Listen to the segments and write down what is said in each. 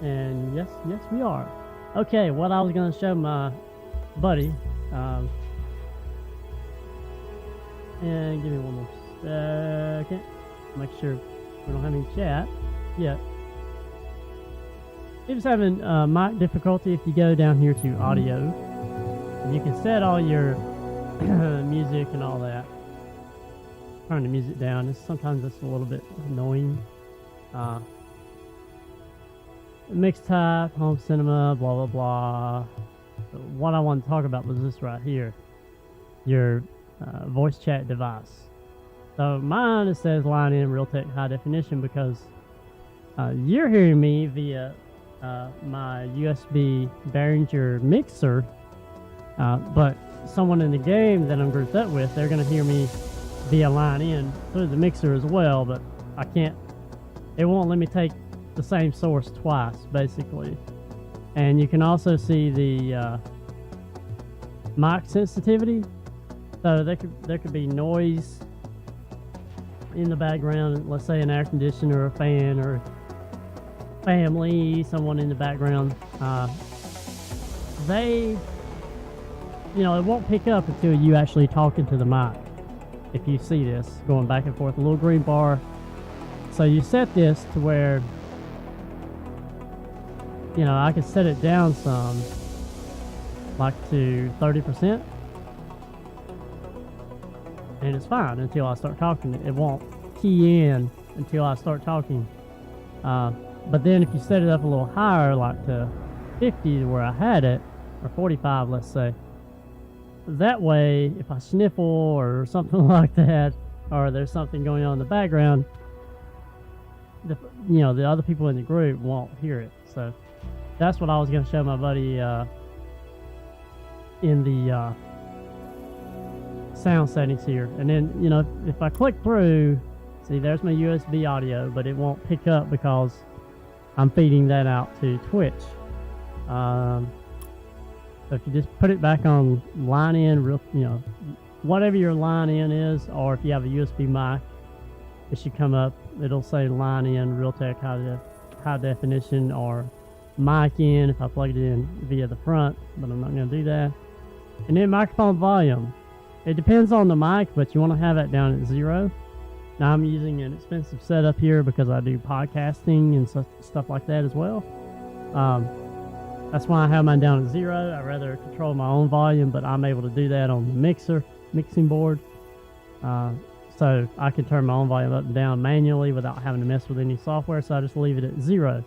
And yes, we are. Okay, what I was gonna show my buddy, and give me one more second. Make sure we don't have any chat yet. He was having mic difficulty. If you go down here to audio, and you can set all your music and all that. Turn the music down. Sometimes it's a little bit annoying. Mix type, home cinema, blah blah blah. What I want to talk about was this right here, your voice chat device. So mine, it says line in Realtek high definition because you're hearing me via my USB Behringer mixer, but someone in the game that I'm grouped up with, they're going to hear me via line in through the mixer as well, but I can't, it won't let me take the same source twice, basically. And you can also see the mic sensitivity. So there could be noise in the background, let's say an air conditioner or a fan or family, someone in the background. They, it won't pick up until you actually talking to the mic. If you see this going back and forth, a little green bar. So you set this to where, I can set it down some, like to 30%. And it's fine until I start talking. It won't key in until I start talking. But then if you set it up a little higher, like to 50 where I had it, or 45, let's say, that way, if I sniffle or something like that, or there's something going on in the background, the other people in the group won't hear it. So that's what I was going to show my buddy in the sound settings here. And then, if I click through, see, there's my USB audio, but it won't pick up because I'm feeding that out to Twitch. So if you just put it back on line in, whatever your line in is, or if you have a USB mic, it should come up. It'll say line in Realtek high definition, or mic in if I plugged it in via the front, but I'm not going to do that. And then microphone volume. It depends on the mic, but you want to have it down at 0. Now I'm using an expensive setup here because I do podcasting and stuff like that as well. That's why I have mine down at 0. I rather control my own volume, but I'm able to do that on the mixing board. So I can turn my own volume up and down manually without having to mess with any software, so I just leave it at 0.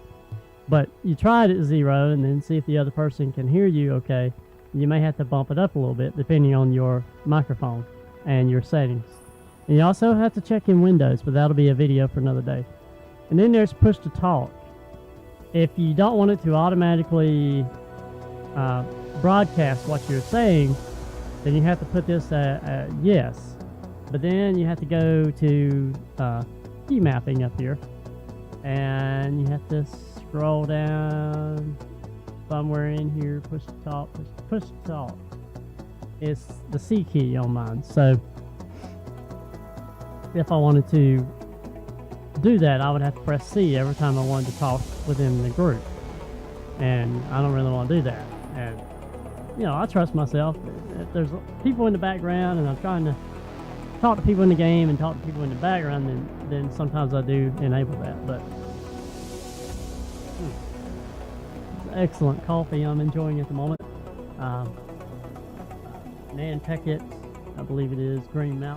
But you try it at 0 and then see if the other person can hear you okay. You may have to bump it up a little bit depending on your microphone and your settings. And you also have to check in Windows, but that'll be a video for another day. And then there's push to talk. If you don't want it to automatically broadcast what you're saying, then you have to put this at yes. But then you have to go to key mapping up here, and you have to scroll down somewhere in here. Push to talk. Push to talk. It's the C key on mine. So if I wanted to do that, I would have to press C every time I wanted to talk within the group, and I don't really want to do that. And I trust myself. If there's people in the background and I'm trying to talk to people in the game and talk to people in the background, then sometimes I do enable that. But excellent coffee I'm enjoying at the moment. Nantucket, I believe it is, Green Mountain.